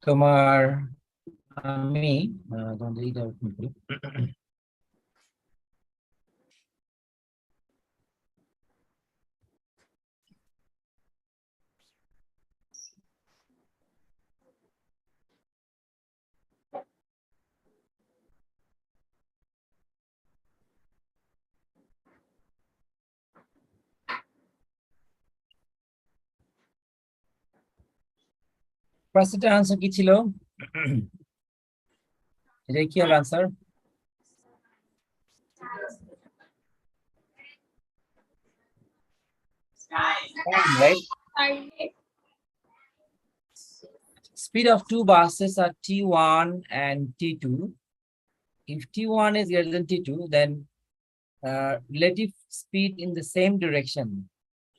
তোমার আমি তোমাদের এইটা open করি। ফার্স্টের আনসার কি ছিল? এটা কি হলো answer? Right? Speed of two buses are T1 and T2. If T1 is greater than T2, then relative speed in the same direction.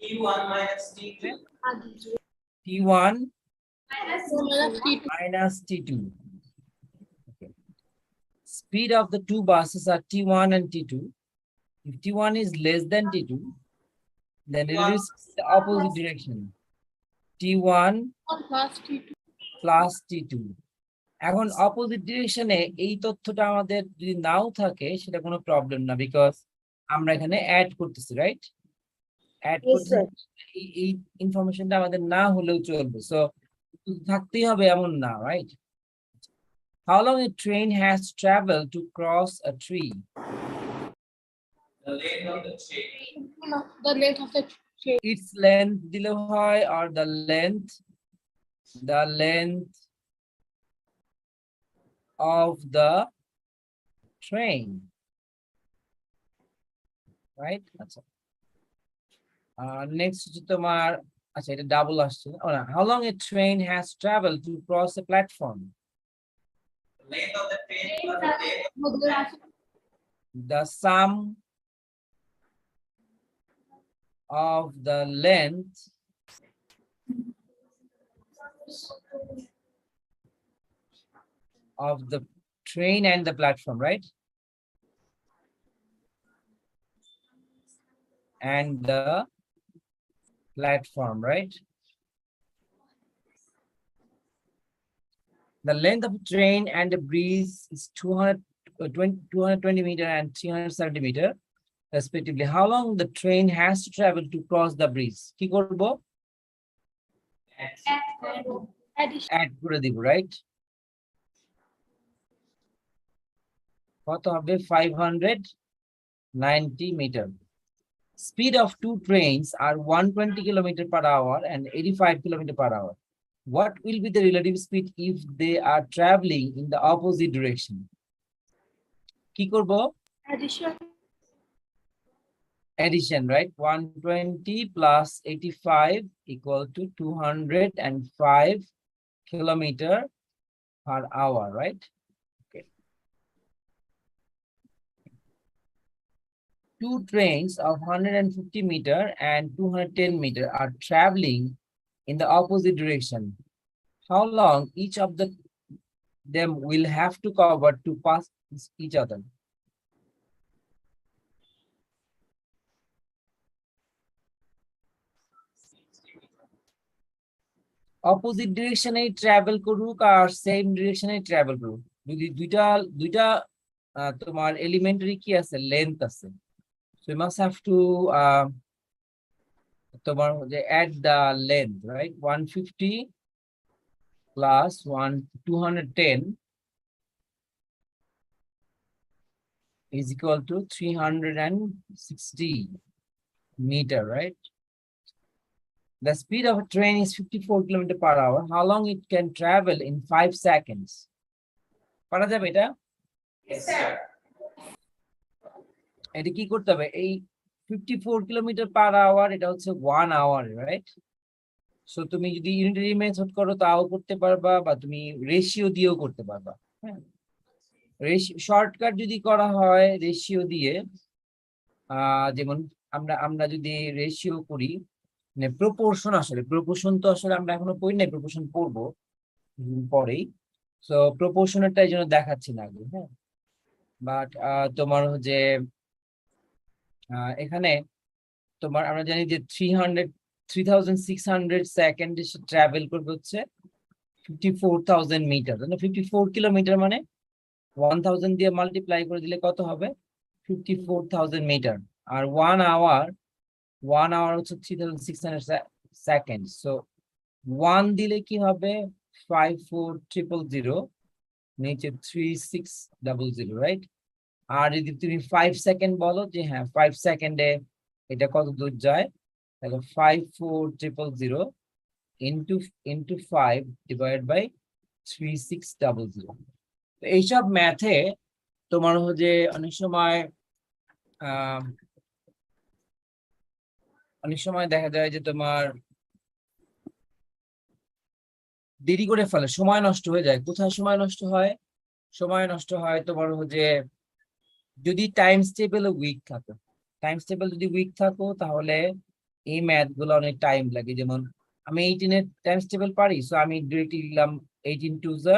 T1 minus T2. T1 minus T2. Okay. Speed of the two buses are T1 and T2. If T1 is less than T2, then it is the opposite direction. T1 plus T2. এখন opposite ডিরেকশনে এই তথ্যটা আমাদের যদি নাও থাকে সেটা কোনো problem না, because আমরা এখানে অ্যাড করতেছি, রাইট? অ্যাড করতেছি, এই ইনফরমেশনটা আমাদের না হলেও চলবে, সো থাকতেই হবে এমন না, right? How long a train has traveled to cross a tree? The length of the train. The length of the train. Its length দিলে হয়, or the length of the train, right? আচ্ছা, next হচ্ছে তোমার, আচ্ছা এটা double আসছে না। How long a train has traveled to cross a platform? The length of the train plus the length of the platform. The sum of the length of the train and the platform, right? And the platform, right? The length of the train and the breeze is 220 meter and 370 meter respectively. How long the train has to travel to cross the breeze? কি করব? Add করে দিব, right? কত হবে 590 meter. Speed of two trains are 120 kilometer per hour and 85 kilometer per hour. What will be the relative speed if they are traveling in the opposite direction? কি করব? Addition. Addition, right? 120 plus 85 equal to 205 kilometer per hour, right? Okay. Two trains of 150 meter and 210 meter are traveling in the opposite direction. How long each of them will have to cover to pass each other? Opposite ডিরেকশনে travel করুক আর same ডিরেকশনে travel করুক, যদি দুইটা দুইটা তোমার elementary কি আছে, লেন্থ আছে, so you must have to তোমার যে add the length, right? 150 plus 210 is equal to 360 meter, right? The speed of a train is 54 kilometer per hour. How long it can travel in 5 seconds? পারা যাবে এটা? Yes, sir. এটা কি করতে হবে? এই 54 কিলোমিটার পার আওয়ার, এটা হচ্ছে 1 আওয়ার, রাইট? সো তুমি যদি ইউনিটারি মেথড করো তাও করতে পারবা, বা তুমি রেশিও দিয়েও করতে পারবা। হ্যাঁ, শর্টকাট যদি করা হয় রেশিও দিয়ে, যেমন আমরা যদি রেশিও করি, মানে প্রপোর্শন, আসলে প্রপোর্শন তো আসলে আমরা এখনো পড়ি নাই, প্রপোর্শন পড়বো পরেই, সো প্রপোর্শনেরটা এই জন্য দেখাচ্ছি না আগে। হ্যাঁ, বাট তোমার যে এখানে তোমার আমরা জানি যে 3600 সেকেন্ড ট্রাভেল করবে হচ্ছে 54,000 মিটার, 54 কিলোমিটার, মানে 1000 দিয়ে মাল্টিপ্লাই করে দিলে কত হবে? 54,000 মিটার। আর 1 আওয়ার হচ্ছে 3600 সেকেন্ড, সো 1 দিলে কি হবে? 54000, নিচে 3600, রাইট? আর যদি তুমি 5 সেকেন্ড বলো যে হ্যাঁ 5 সেকেন্ডে এটা কত দূর যায়, তাহলে 54000 ইন্টু 5 ডিভাইড বাই 3600। তো এইসব ম্যাথে তোমার হচ্ছে অনেক সময় দেখা যায় যে তোমার দেরি করে ফেলে, সময় নষ্ট হয়ে যায়। কোথায় সময় নষ্ট হয়? সময় নষ্ট হয় তোমার হচ্ছে যদি টাইম স্টেবল উইক থাকো, যদি উইক থাকো তাহলে এই ম্যাথ গুলো অনেক টাইম লাগে। যেমন আমি 18 এর টাইম স্টেবল পারি, সো আমি ডিরেক্টলি লিখলাম 18 2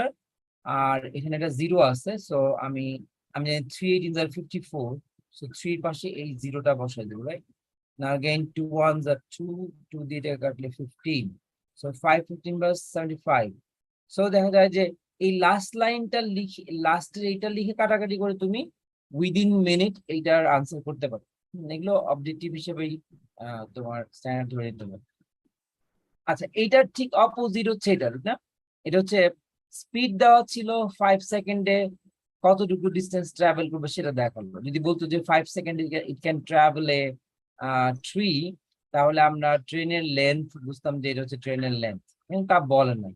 আর এখানে একটা 0 আছে, সো আমি জানি 3 18 54, সো 3 এর পাশে এই 0টা বসাই দেবো, রাইট? Now again 2 1 2 দিয়ে এটা কাটলে 15, সো 5 15 75। সো দেখা যায় যে এই লাস্ট লাইনটা লিখে, লাস্টের এইটা লিখে কাটাকাটি করে তুমি উইদিন মিনিট এইটার আনসার করতে পারো। এগুলো অবজেক্টিভ হিসেবেই তোমার স্ট্যান্ডার্ড ধরে নিতে হবে। আচ্ছা, এইটার ঠিক অপোজিট হচ্ছে এটা, না? এটা হচ্ছে স্পিড দেওয়া ছিল 5 সেকেন্ডে কতটুকু ডিস্টেন্স ট্রাভেল করবে সেটা দেখালো। যদি বলতো যে 5 সেকেন্ডে ইট ক্যান ট্রাভেল 3, তাহলে আমরা ট্রেনের লেন্থ বুঝতাম যে এটা হচ্ছে ট্রেনের লেন্থ, কিন্তু তা বলে নাই।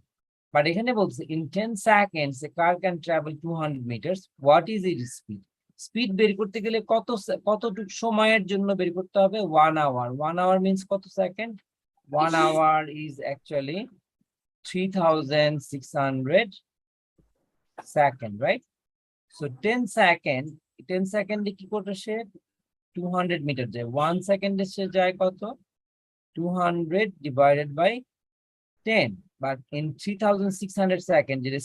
বাট এখানে বলছে in 10 seconds a car can travel 200 meters. What is its speed? Speed বের করতে গেলে কতটুকু সময়ের জন্য বের করতে হবে? 1 hour. 1 hour means কত second? 1 hour is actually 3600 second, right? So 10 second, 10 second কি করতে সে 200 মিটার যায়, 1 সেকেন্ডে সে যায় কত? 200 divided by 10, but in 3600 second, যেটা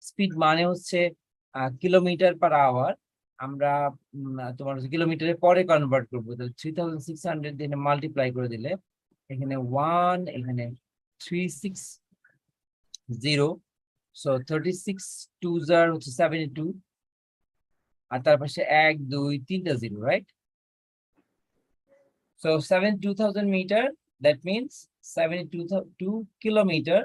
স্পিড মানে হচ্ছে কিলোমিটার পার আওয়ার, আমরা তোমার কিলোমিটারে পরে কনভার্ট করবো। তাহলে 3600 দিয়ে মাল্টিপ্লাই করে দিলে এখানে 1, এখানে 360, সো 36 2 হচ্ছে 72, আর তার পাশে 1 2 3টা 0, right? So 72,000 meter, that means 72 kilometer.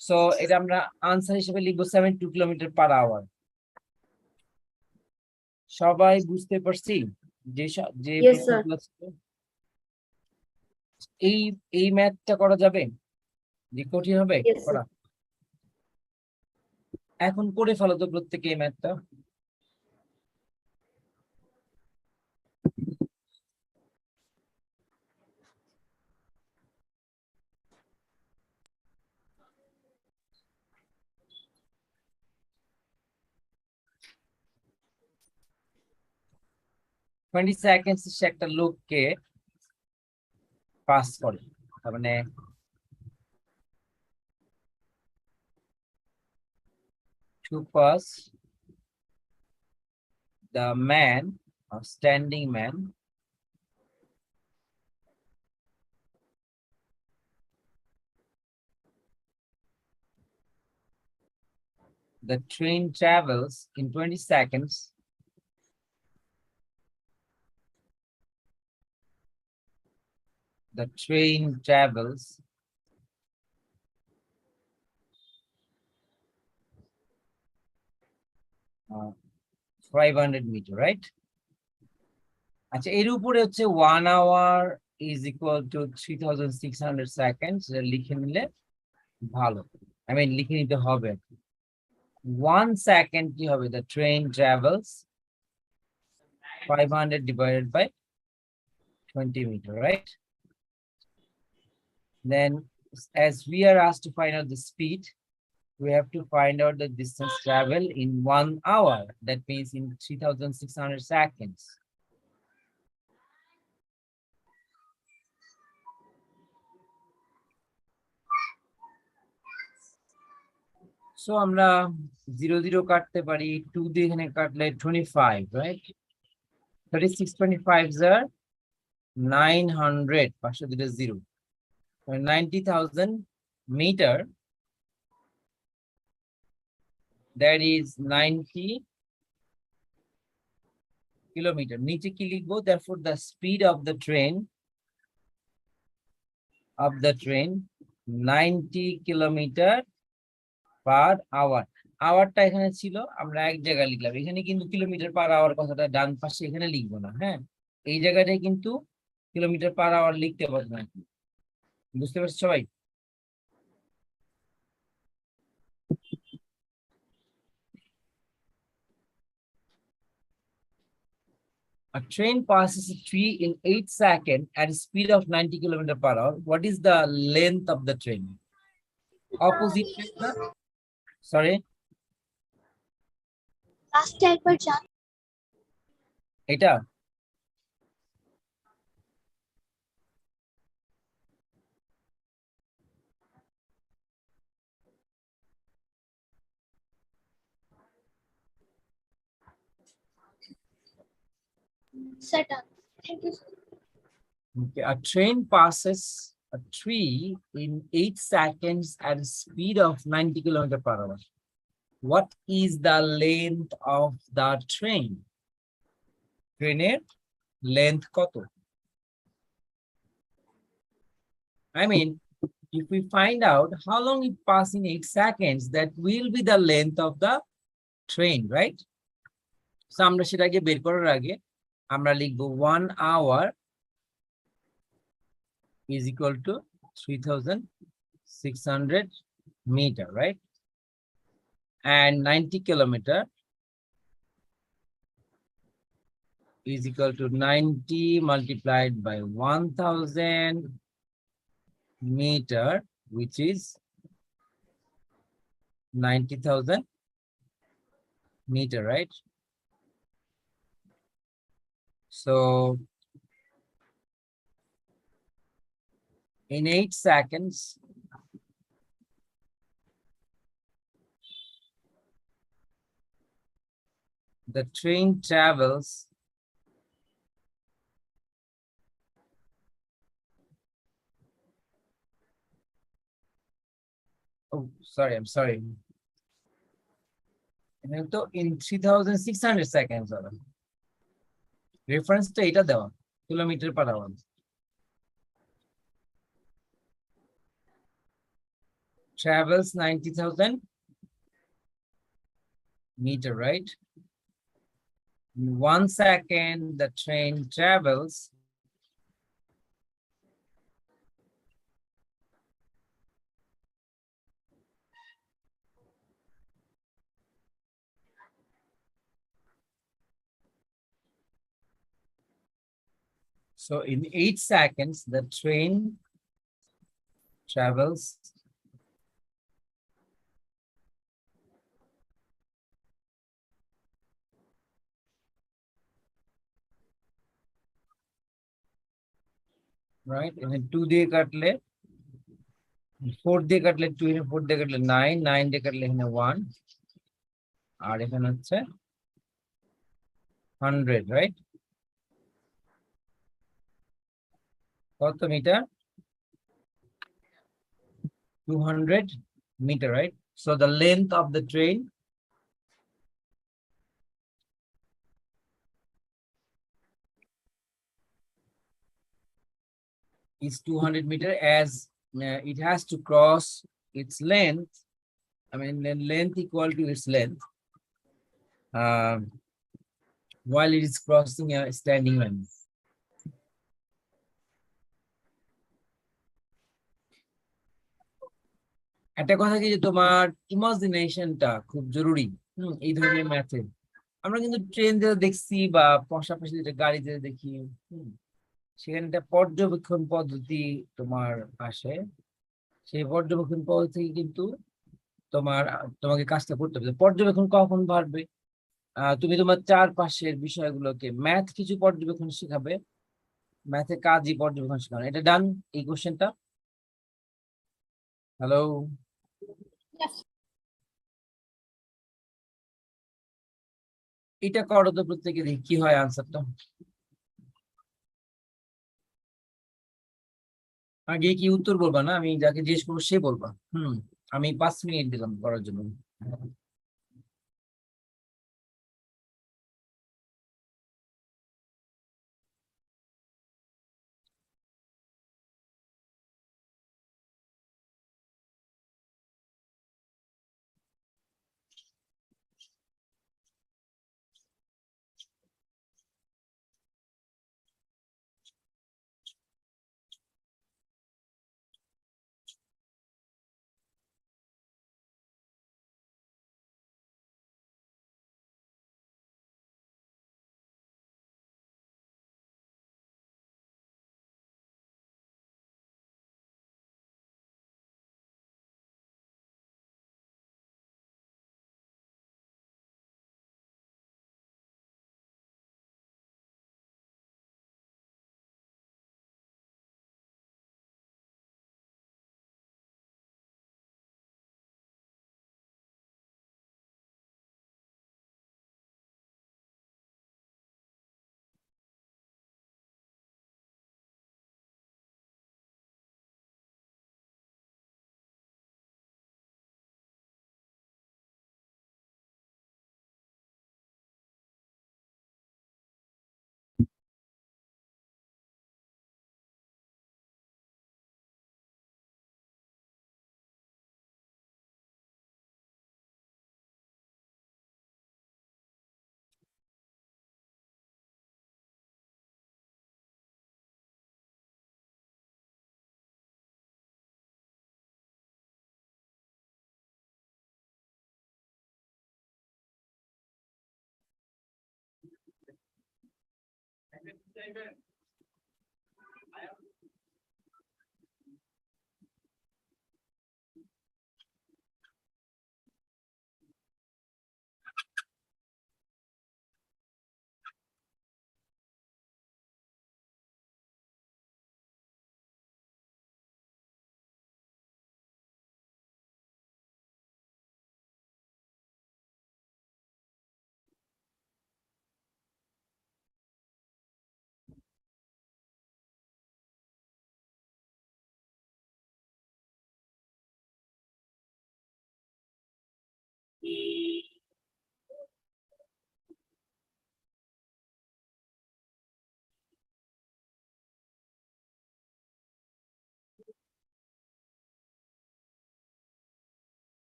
So এটা আমরা আনসার হিসেবে লিখবো 72 কিলোমিটার পার আওয়ার। সবাই বুঝতে পারছি যে যে Yes, sir. প্রশ্নগুলো ছিল? এই এই ম্যাথটা করা যাবে, যে কঠিন হবে Yes, sir. করা? এখন করে ফেলো তো প্রত্যেকে এই ম্যাথটা। টোয়েন্টি সেকেন্ডস সে একটা লোককে পাস করে, তার মানে to pass the man or standing man the train travels in 20 seconds the train travels 500 meter, right? আচ্ছা, এর উপরে হচ্ছে 1 hour is equal to 3600 seconds, লিখে নিলে ভালো, লিখে নিতে হবে। 1 second কি হবে? The train travels 500 divided by 20 meter, right? Then as we are asked to find out the speed, we have to find out the distance travel in 1 hour. That means in 3600 seconds. So আমরা 0 0 কাটতে পারি, 2 দিয়ে এখানে কাটলে 25, right? 36 25s are 900, পাশে দুটো 0, 90,000 meter, that is 90 kilometer. নিচে কি লিখবো? Therefore the speed of the train 90 kilometer per hour. আওয়ারটা এখানে ছিল, আমরা এক জায়গায় লিখলাম, এখানে কিন্তু কিলোমিটার পার আওয়ার কথাটা ডান পাশে এখানে লিখবো না, হ্যাঁ, এই জায়গাটায় কিন্তু কিলোমিটার পার আওয়ার লিখতে পারবো না। বুঝতে পারছো সবাই? A train passes a tree in 8 seconds at a speed of 90 kilometers per hour. What is the length of the train? Opposite, sorry, Last একবার জান এটা set up thank you okay. A train passes a tree in 8 seconds at a speed of 90 kilometers per hour. What is the length of the train? ট্রেনের length কত? If we find out how long it passes in 8 seconds, that will be the length of the train, right? So আমরা সেটাকে বের করার আগে আমরা লিখবো 1 hour is equal to 3600 meter, right? And 90 kilometer is equal to 90 multiplied by 1000 meter, which is 90,000 meter, right? So in 8 seconds, the train travels 3600 seconds হবে। রেফারেন্সটা এটা দেওয়া, kilometre per hour. Travels 90,000 meter, right? In 1 second, the train travels. So in 8 seconds, the train travels right. And then 2 day cutlet, 4 day cutlet, 2 and 4 day cutlet, 9 day cutlet, 1. আর এখানে হচ্ছে 100, right? কত metre? 200 meter, right? So the length of the train is 200 meter as it has to cross its length. I mean, length equal to its length while it is crossing a standing line. একটা কথা কি যে তোমার ইমাজিনেশনটা খুব জরুরি এই ধরনের ম্যাথে। আমরা কিন্তু ট্রেন যেটা দেখছি বা পাশাপাশি যেটা গাড়িতে দেখি সেখানে একটা পর্যবেক্ষণ পদ্ধতি তোমার আসে। সেই পর্যবেক্ষণ পদ্ধতি কিন্তু তোমাকে কাজটা করতে হবে। পর্যবেক্ষণ কখন পারবে? তুমি তোমার চারপাশের বিষয়গুলোকে ম্যাথ কিছু পর্যবেক্ষণ শেখাবে, ম্যাথে কাজই পর্যবেক্ষণ শেখানো। এটা ডান এই কোশ্চেনটা? Hello, Yes. এটা করো তো প্রত্যেকে, দেখি কি হয় আনসারটা। আগে কি উত্তর বলবা না? আমি যাকে জিজ্ঞেস করবো সে বলবা। আমি 5 মিনিট দিলাম করার জন্য।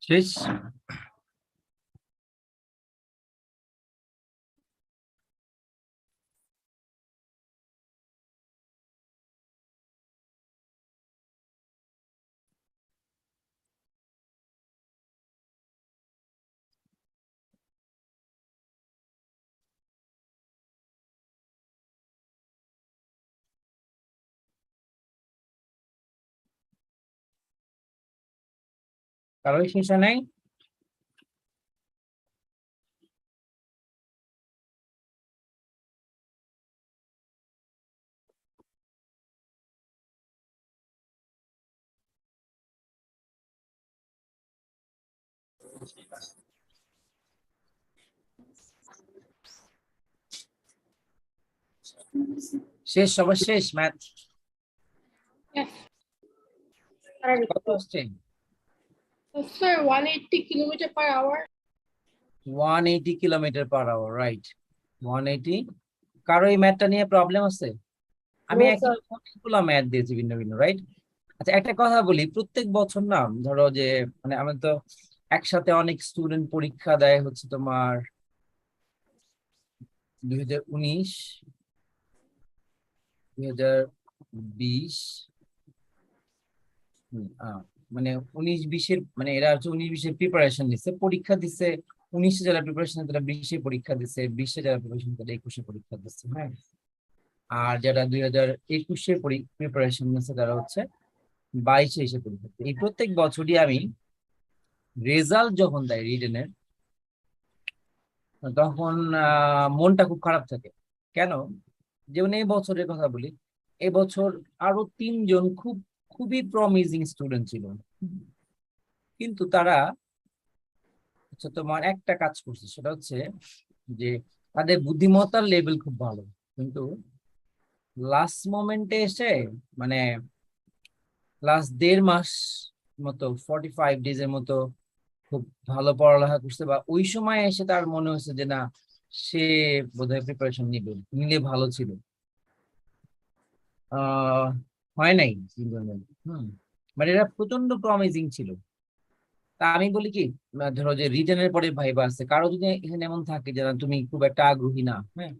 শেষ। কারোই শেষ হয় নাই? শেষ, সবার শেষ ম্যাথ? Yes. কত আসছে? Sir, 180 kilometer per hour. 180 kilometre per hour, right. 180। কারো এই ম্যাথটা নিয়ে প্রবলেম আছে? আমি No, একই sir. অনেকগুলো ম্যাথ দিয়েছি ভিন্ন ভিন্ন, রাইট? আচ্ছা, একটা কথা বলি, প্রত্যেক বছর না ধরো যে মানে আমি তো একসাথে অনেক স্টুডেন্ট পরীক্ষা দেয় হচ্ছে তোমার 2019, 2020, মানে 19-20-এর, মানে এরা হচ্ছে 19-20-এর প্রিপারেশন নিচ্ছে, পরীক্ষা দিচ্ছে। 19-এ যারা প্রিপারেশন, তারা 20-এ পরীক্ষা দিচ্ছে, 20-এ যারা প্রিপারেশন, তারা 21-এ পরীক্ষা দিচ্ছে, হ্যাঁ। আর যারা 2021-এ প্রিপারেশন নিচ্ছে, তারা হচ্ছে 22-এ এসে পরীক্ষা দিচ্ছে। এই প্রত্যেক বছরই আমি রেজাল্ট যখন দেয় রিটেনের, তখন মনটা খুব খারাপ থাকে। কেন? যেমন এই বছরের কথা বলি, এবছর আরো 3 জন খুবই প্রমিজিং স্টুডেন্ট ছিল, কিন্তু তারা হচ্ছে তোমার একটা কাজ করছে, সেটা হচ্ছে যে তাদের বুদ্ধিমত্তার লেভেল খুব ভালো, কিন্তু লাস্ট মোমেন্টে এসে মানে লাস্ট 1.5 মাস মতো, 45 ডেজের মতো খুব ভালো পড়ালেখা করছে, বা ওই সময় এসে তার মনে হয়েছে যে না, সে বোধহয় প্রিপারেশন নিলে ভালো ছিল। আহ হয় নাই 3 জনের। মানে এরা প্রচন্ড প্রমিজিং ছিল। তা আমি বলি কি, ধরো যে রিটেনের পরে ভাইবা আছে, কারো যদি এখানে এমন থাকে যে না, তুমি খুব একটা আগ্রহী না, হ্যাঁ,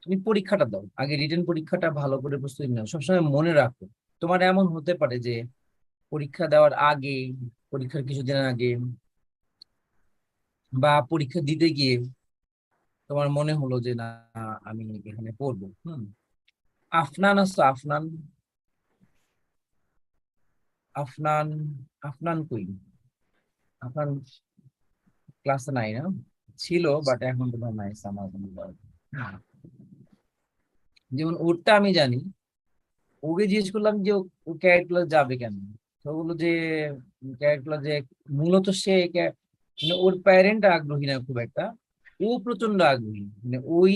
তুমি পরীক্ষাটা দাও আগে, রিটেন পরীক্ষাটা ভালো করে প্রস্তুতি নাও, সবসময় মনে রাখো। তোমার এমন হতে পারে যে পরীক্ষা দেওয়ার আগে, পরীক্ষার কিছুদিন আগে, বা পরীক্ষা দিতে গিয়ে তোমার মনে হলো যে না, আমি এখানে পড়বো। আফনান আসতো, আফনান, আফনান, আফনান কই? আফনান ক্লাসে নাই না? ছিল, বাট এখন তো নাই আমার কোনো বড়। যেমন ওরটা আমি জানি, ওকে জিজ্ঞেস করলাম যে ও ক্যারেট ক্লাস যাবে কেন, তো ও বললো যে ক্যারেট ক্লাস যে মূলত সে মানে ওর প্যারেন্ট আগ্রহী না খুব একটা, ও প্রচন্ড আগ্রহী। মানে ওই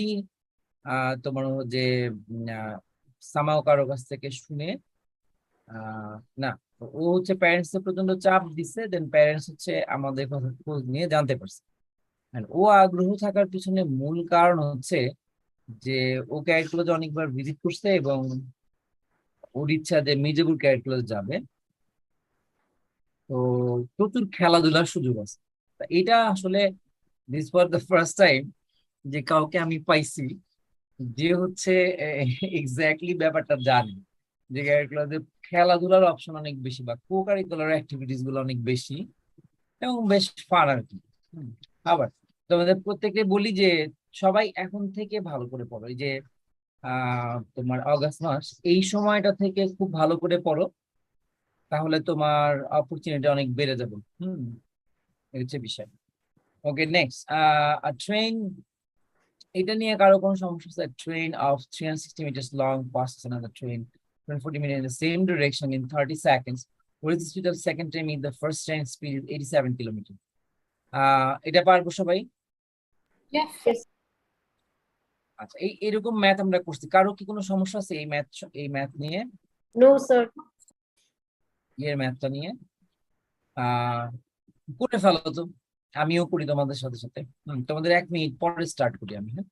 তোমার যে সামাও কারো কাছ থেকে শুনে, না, ও হচ্ছে প্যারেন্টস প্রচন্ড চাপ দিচ্ছে, দেন প্যারেন্টস হচ্ছে আমাদের কথা খোঁজ নিয়ে জানতে পারছে। And ও আগ্রহ থাকার পিছনে মূল কারণ হচ্ছে যে ও ক্যারেক্টার অনেকবার ভিজিট করছে, এবং ওর ইচ্ছা যে মির্জাপুর ক্যারেক্টার যাবে। তো প্রচুর খেলাধুলার সুযোগ আছে। তা এটা আসলে this for the first time যে কাউকে আমি পাইছি যে হচ্ছে এক্স্যাক্টলি ব্যাপারটা জানে, যে ক্যারেক্টার খেলাধুলার অপশন অনেক বেশি, বা কো কারিকুলার অ্যাক্টিভিটিস গুলো অনেক বেশি, এবং বেশ ফান আর কি। হুম। আবার তোমাদের প্রত্যেককে বলি যে সবাই এখন থেকে ভালো করে পড়ো। এই যে তোমার অগাস্ট মাস, এই সময়টা থেকে খুব ভালো করে পড়ো, তাহলে তোমার অপরচুনিটি অনেক বেড়ে যাবে। এই হচ্ছে বিষয়। ওকে, নেক্সট। ট্রেন, এটা নিয়ে কারো কোনো সমস্যা আছে? Train of 360 meters long passes another train 140 minutes in the same direction in 30 seconds. What is the speed of the second train if the first train speed is 87 kilometer? এটা পারবো সবাই? Yes. Yes. আচ্ছা, এরকম math আমরা করছি, কারো কি কোনো সমস্যা আছে এই ম্যাথ নিয়ে, No, sir. এর ম্যাথটা নিয়ে? আহ করে ফেলো তো, আমিও করি তোমাদের সাথে সাথে। তোমাদের 1 মিনিট পরে স্টার্ট করি আমি, হ্যাঁ।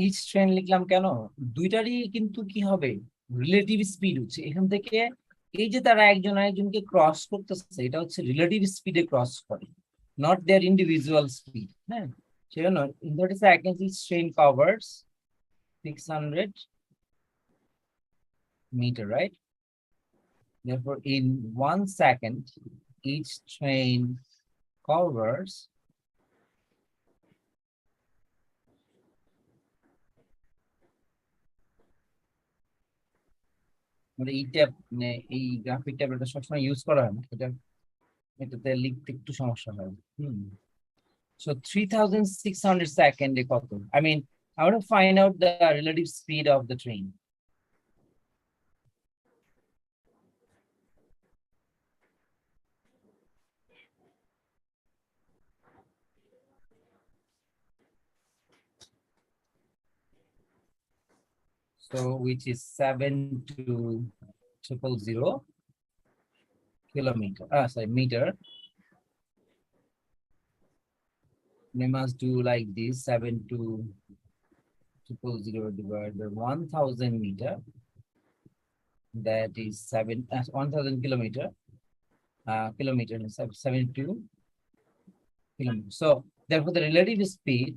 ইচ ট্রেন লিখলাম কেন, দুইটারই কিন্তু কি হবে, রিলেটিভ স্পিড হচ্ছে এখান থেকে, এই যে তারা একজন আরেকজনকে ক্রস করতেছে এটা হচ্ছে রিলেটিভ স্পিডে ক্রস করে, নট দেয়ার ইন্ডিভিজুয়াল স্পিড। হ্যাঁ, সেজন্য in 30 seconds each train covers 600 meter, right? Therefore in 1 second each train covers মানে এইটা, মানে এই গ্রাফিক ট্যাবলেটটা সবসময় ইউজ করা হয় না, এটাতে লিখতে একটু সমস্যা হয়। So 3600 second এ কত? I mean, I want to find out the relative speed of the train. So which is 72000 kilometer. Sorry, meter. We must do like this: 72000 divided by 1000 meter. That is 1000 kilometer. Kilometer 72 kilometers. So therefore, the relative speed,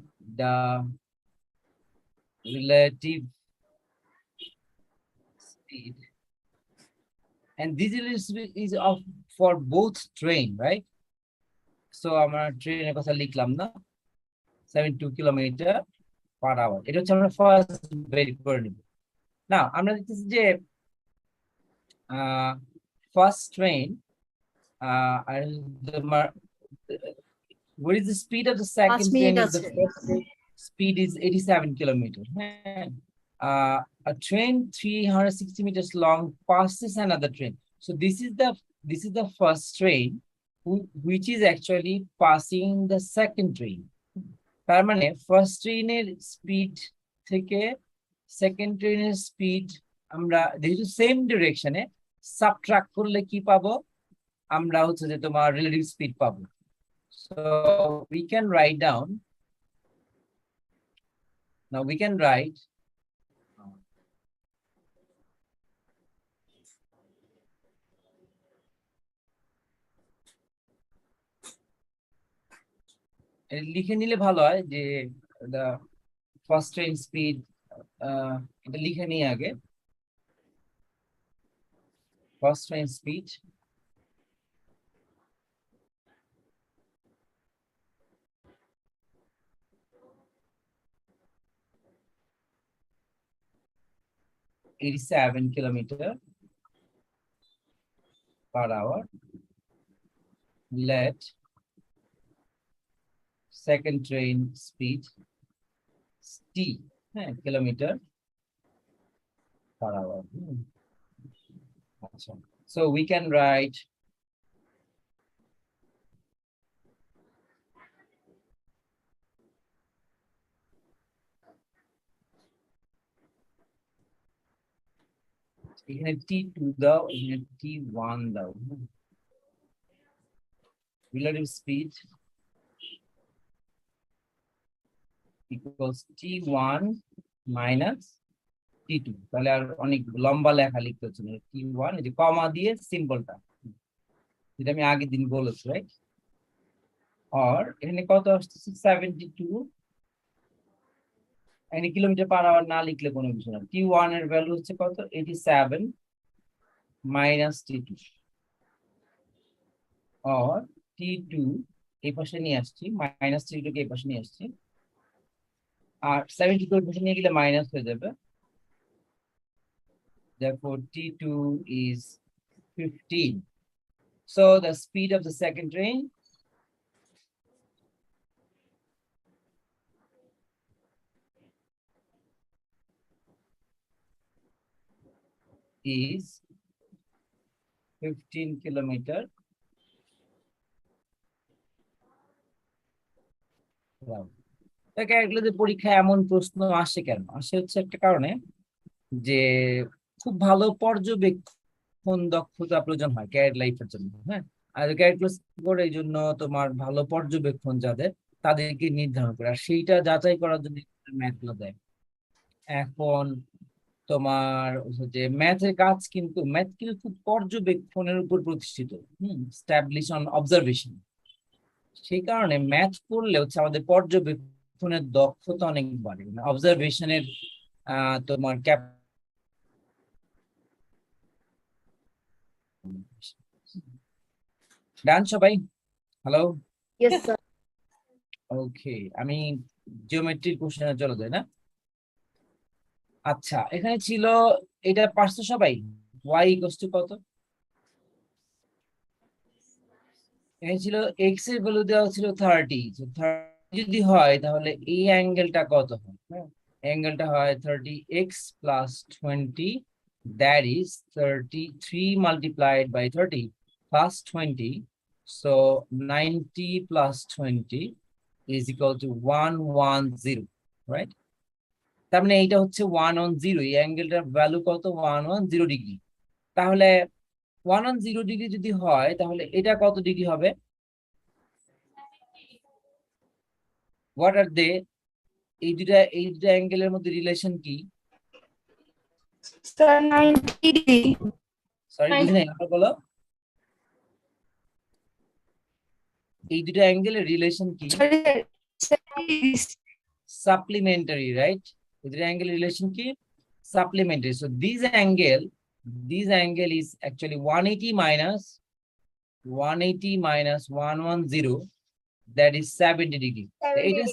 and this is of for both train, right? So আমরা ট্রেনের কথা লিখলাম না, 72 kilometre per hour, এটা হচ্ছে আমরা first বের করে নিব। না আমরা দেখতেছি যে first train what is the speed of the second train if the first train speed is 87 kilometers? A train 360 meters long passes another train. So this is the first train which is actually passing the second train. তার মানে first ট্রেনের speed থেকে second ট্রেনের speed আমরা যেহেতু same ডিরেকশনে subtract করলে কি পাবো, আমরা হচ্ছে যে তোমার রিলেটিভ স্পিড পাবো। So we can write down, now we can write লিখে নিলে ভালো হয় যে the first train speed, এটা লিখে নিয়ে আগে, first train speed (87 kilometer per hour). Let second train speed t, kilometer per hour. So we can write এখানে T2 দাও, এখানে T1 দাও। Relative speed equals T1 minus T2। তাহলে আর অনেক লম্বা লেখা লিখতে হচ্ছে না, T1 এই যে কমা দিয়ে সিম্বলটা, যেটা আমি আগের দিন বলেছি, রাইট? আর এখানে কত আসছে 72, এখানে কিলোমিটার পার আওয়ার না লিখলে কোনো কিছু না। T1 এর ভ্যালু হচ্ছে কত, 87 মাইনাস T2, আর T2 এই পাশে নিয়ে আসছি, মাইনাস T2 কে এই পাশে নিয়ে আসছি, আর 72 এর পাশে নিয়ে গেলে মাইনাস হয়ে যাবে। Therefore T2 is 15. So the speed of the second train is 15 kilometer per hour. তাকে এগুলোতে পরীক্ষায় এমন প্রশ্ন আসে কেন, আসে হচ্ছে একটা কারণে যে খুব ভালো পর্যবেক্ষণ দক্ষতা প্রয়োজন হয় ক্যারিয়ার লাইফের জন্য। হ্যাঁ, আর ক্যারিয়ার ক্লাস করে এই জন্য তোমার ভালো পর্যবেক্ষণ যাদের, তাদেরকে নির্ধারণ করে, আর সেইটা যাচাই করার জন্য ম্যাথগুলো দেয়। এখন তোমার যে ম্যাথের কাজ কিন্তু খুব পর্যবেক্ষণের উপর প্রতিষ্ঠিত, স্ট্যাবলিশ অন অবজারভেশন। সেই কারণে ম্যাথ করলে হচ্ছে আমাদের পর্যবেক্ষণের দক্ষতা অনেক বাড়ে, অবজারভেশনের তোমার ডান সবাই? Hello, Yes, sir. ওকে, আমি জিওমেট্রির কোশ্চেনে চলে যাই না? আচ্ছা, এখানে ছিল, এটা পারছো সবাই? y ইকুয়ালস টু কত? এখানে ছিল x এর ভ্যালু দেওয়া ছিল 30, যদি হয় তাহলে এই অ্যাঙ্গেলটা কত হয়? অ্যাঙ্গেলটা হয় 30x plus 20, that is 33 multiplied by 30 plus 20, so 90 plus 20 is equal to 110, right? তার মানে এইটা হচ্ছে 110, এই অ্যাঙ্গেলটার ভ্যালু কত? 110 ডিগ্রি। তাহলে 110 ডিগ্রি যদি হয় তাহলে এটা কত ডিগ্রি হবে? হোয়াট আর দে? এই দুটা অ্যাঙ্গেলের মধ্যে রিলেশন কি? Sir, 90 degree. সরি, বুঝি নাই, আবার বলো। এই দুটো অ্যাঙ্গেলের রিলেশন কি? Sorry, sir. 70 degrees. Supplementary, right? এই দুটো অ্যাঙ্গেলের রিলেশন কি? Supplementary. So this angle is actually 180 minus 110, that is 70 degree. এটা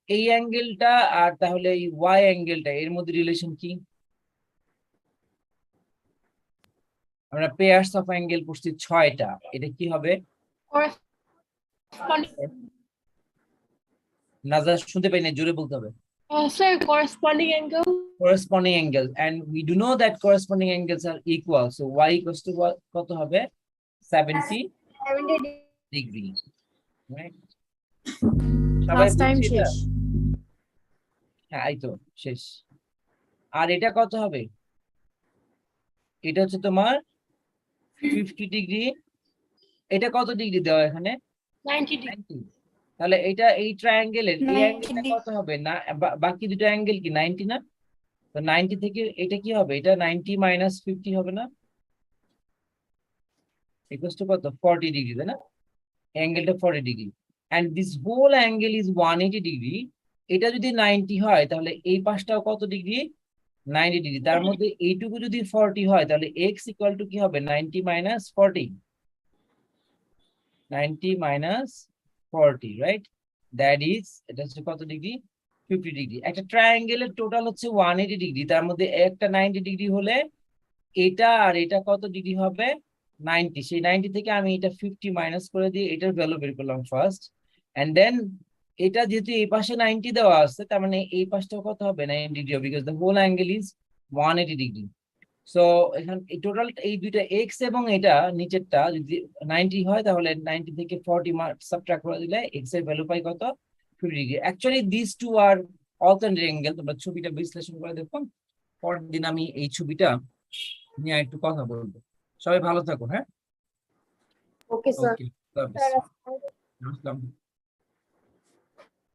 এই অ্যাঙ্গেলটা আর তাহলে এই ওয়াই অ্যাঙ্গেলটা এর মধ্যে রিলেশন কি? আমরা পেয়ার্স অফ অ্যাঙ্গেল পড়ছি 6টা, এটা কি হবে? Corresponding, নাজা শুনতে পাই না, জোরে বলতে হবে। sir, corresponding angle. Corresponding angle, and we do know that corresponding angles are equal, so y equals to what, কত হবে? 70 degree, right? সবাই Last time বুঝছি এটা? শেষ। হ্যাঁ, এই তো শেষ। আর এটা কত হবে? এটা হচ্ছে তোমার 50 ডিগ্রি। এটা কত ডিগ্রি দেওয়া এখানে? 90 degree. 90। তাহলে এটা এই ট্রায়াঙ্গেলের এই 90 অ্যাঙ্গেলটা কত হবে? না, বাকি দুটো অ্যাঙ্গেল কি 90 না? তো 90 থেকে এটা কি হবে? এটা 90 minus 50 হবে না? ইকুয়ালস টু কত? 40 ডিগ্রি, তাই না? অ্যাঙ্গেলটা 40 degree, and this whole angle is 180 degree. এটা যদি 90 হয় তাহলে এই পাশটাও কত ডিগ্রি? 90 ডিগ্রি। তার মধ্যে এইটুকু যদি 40 হয় তাহলে x ইকুয়াল টু কি হবে? 90 minus 40, 90 minus 40, right? That is, এটা হচ্ছে কত ডিগ্রি? 50 ডিগ্রি। একটা ট্রায়াঙ্গেলের টোটাল হচ্ছে 180 ডিগ্রি, তার মধ্যে একটা 90 ডিগ্রি হলে এটা আর এটা কত ডিগ্রি হবে? 90। সেই 90 থেকে আমি এটা 50 মাইনাস করে দিয়ে এটার ভ্যালু বের করলাম ফার্স্ট, এন্ড দেন এটা যেহেতু এই পাশে 90 দেওয়া আছে, তার মানে এই পাশটাও কত হবে? 90 degree, because the whole angle is 180 degree. So এখানে টোটাল এই দুইটা এক্স এবং এটা নিচেরটা যদি 90 হয় তাহলে 90 থেকে 40 সাবট্রাক্ট করে দিলে এক্স এর ভ্যালু পাই কত? 50 degree. Actually this two are alternate angle. তোমরা ছবিটা বিশ্লেষণ করে দেখো, পরের দিন আমি এই ছবিটা নিয়ে একটু কথা বলবো। সবাই ভালো থাকো, হ্যাঁ? Okay, sir. ওকে, Sir, নমস্কার।